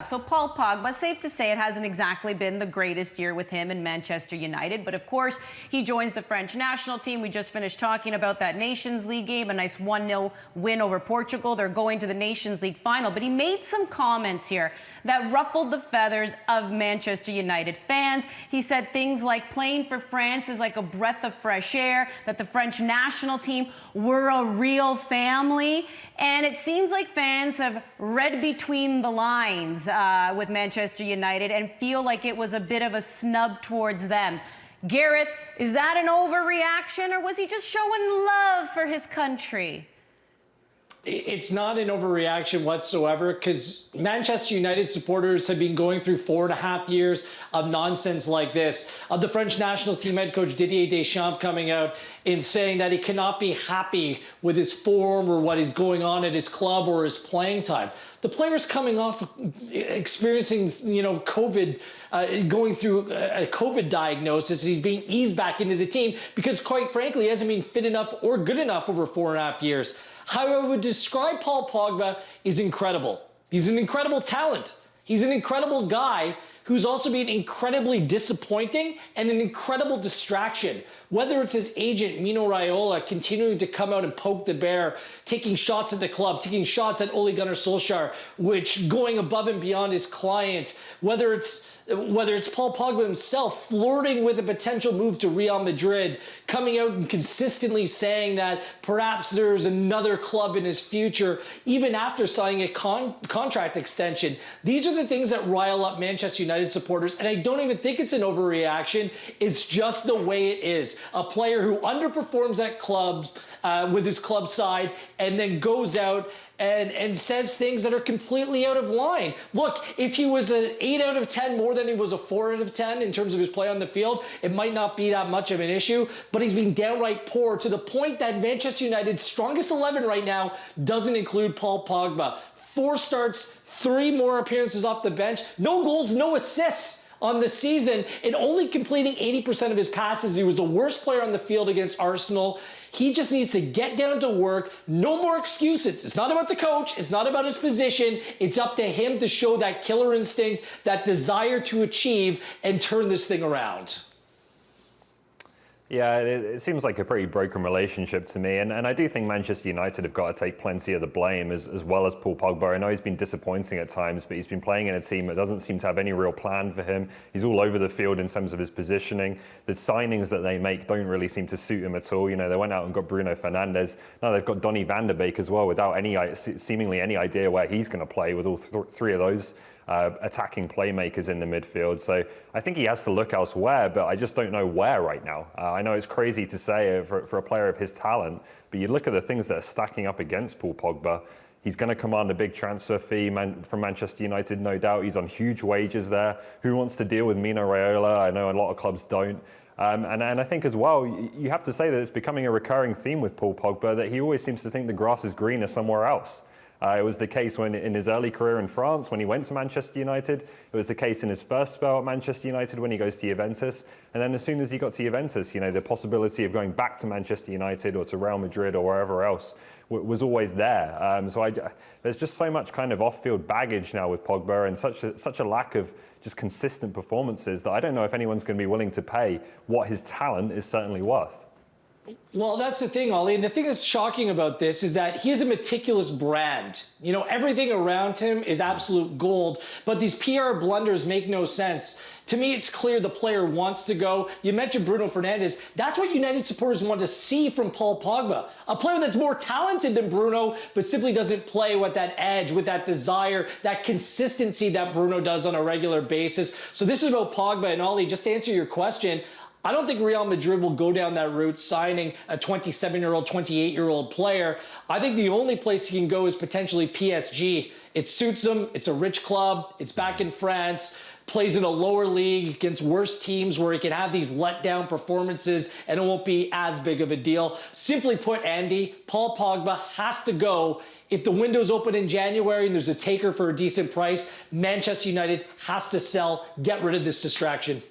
So Paul Pogba, safe to say it hasn't exactly been the greatest year with him in Manchester United, but of course he joins the French national team. We just finished talking about that Nations League game, a nice 1-0 win over Portugal. They're going to the Nations League final, but he made some comments here that ruffled the feathers of Manchester United fans. He said things like playing for France is like a breath of fresh air, that the French national team were a real family, and it seems like fans have read between the lines with Manchester United and feel like it was a bit of a snub towards them. Gareth, is that an overreaction, or was he just showing love for his country? It's not an overreaction whatsoever, because Manchester United supporters have been going through 4.5 years of nonsense like this. The French national team head coach Didier Deschamps coming out and saying that he cannot be happy with his form or what is going on at his club or his playing time. The player's coming off experiencing, COVID, going through a COVID diagnosis, and he's being eased back into the team because, quite frankly, he hasn't been fit enough or good enough over 4.5 years. How I would describe Paul Pogba is incredible. He's an incredible talent. He's an incredible guy who's also been incredibly disappointing and an incredible distraction. Whether it's his agent, Mino Raiola, continuing to come out and poke the bear, taking shots at the club, taking shots at Ole Gunnar Solskjaer, which going above and beyond his client, whether it's Paul Pogba himself flirting with a potential move to Real Madrid, coming out and consistently saying that perhaps there's another club in his future, even after signing a contract extension. These are the things that rile up Manchester United supporters, and I don't even think it's an overreaction. It's just the way it is. A player who underperforms at clubs with his club side and then goes out and says things that are completely out of line. Look, if he was an 8 out of 10 more than he was a 4 out of 10 in terms of his play on the field, it might not be that much of an issue, but he's been downright poor to the point that Manchester United's strongest 11 right now doesn't include Paul Pogba. 4 starts, 3 more appearances off the bench, no goals, no assists on the season, and only completing 80% of his passes. He was the worst player on the field against Arsenal. He just needs to get down to work. No more excuses. It's not about the coach. It's not about his position. It's up to him to show that killer instinct, that desire to achieve, and turn this thing around. Yeah, it seems like a pretty broken relationship to me. And I do think Manchester United have got to take plenty of the blame as well as Paul Pogba. I know he's been disappointing at times, but he's been playing in a team that doesn't seem to have any real plan for him. He's all over the field in terms of his positioning. The signings that they make don't really seem to suit him at all. They went out and got Bruno Fernandes. Now they've got Donny van de Beek as well, without seemingly any idea where he's going to play with all three of those attacking playmakers in the midfield. So I think he has to look elsewhere, but I just don't know where right now. I know it's crazy to say for a player of his talent, but you look at the things that are stacking up against Paul Pogba. He's going to command a big transfer fee from Manchester United, no doubt. He's on huge wages there. Who wants to deal with Mino Raiola? I know a lot of clubs don't. And I think as well, you have to say that it's becoming a recurring theme with Paul Pogba that he always seems to think the grass is greener somewhere else. It was the case when in his early career in France, when he went to Manchester United. It was the case in his first spell at Manchester United when he goes to Juventus. And then as soon as he got to Juventus, the possibility of going back to Manchester United or to Real Madrid or wherever else was always there. There's just so much kind of off-field baggage now with Pogba, and such a lack of just consistent performances that I don't know if anyone's going to be willing to pay what his talent is certainly worth. Well, that's the thing, Ollie. And the thing that's shocking about this is that he is a meticulous brand. Everything around him is absolute gold, but these PR blunders make no sense. To me, it's clear the player wants to go. You mentioned Bruno Fernandes. That's what United supporters want to see from Paul Pogba. A player that's more talented than Bruno, but simply doesn't play with that edge, with that desire, that consistency that Bruno does on a regular basis. So this is about Pogba. And Ollie, just to answer your question, I don't think Real Madrid will go down that route, signing a 27-year-old, 28-year-old player. I think the only place he can go is potentially PSG. It suits him. It's a rich club. It's back in France. Plays in a lower league against worse teams where he can have these letdown performances and it won't be as big of a deal. Simply put, Andy, Paul Pogba has to go. If the window's open in January and there's a taker for a decent price, Manchester United has to sell. Get rid of this distraction.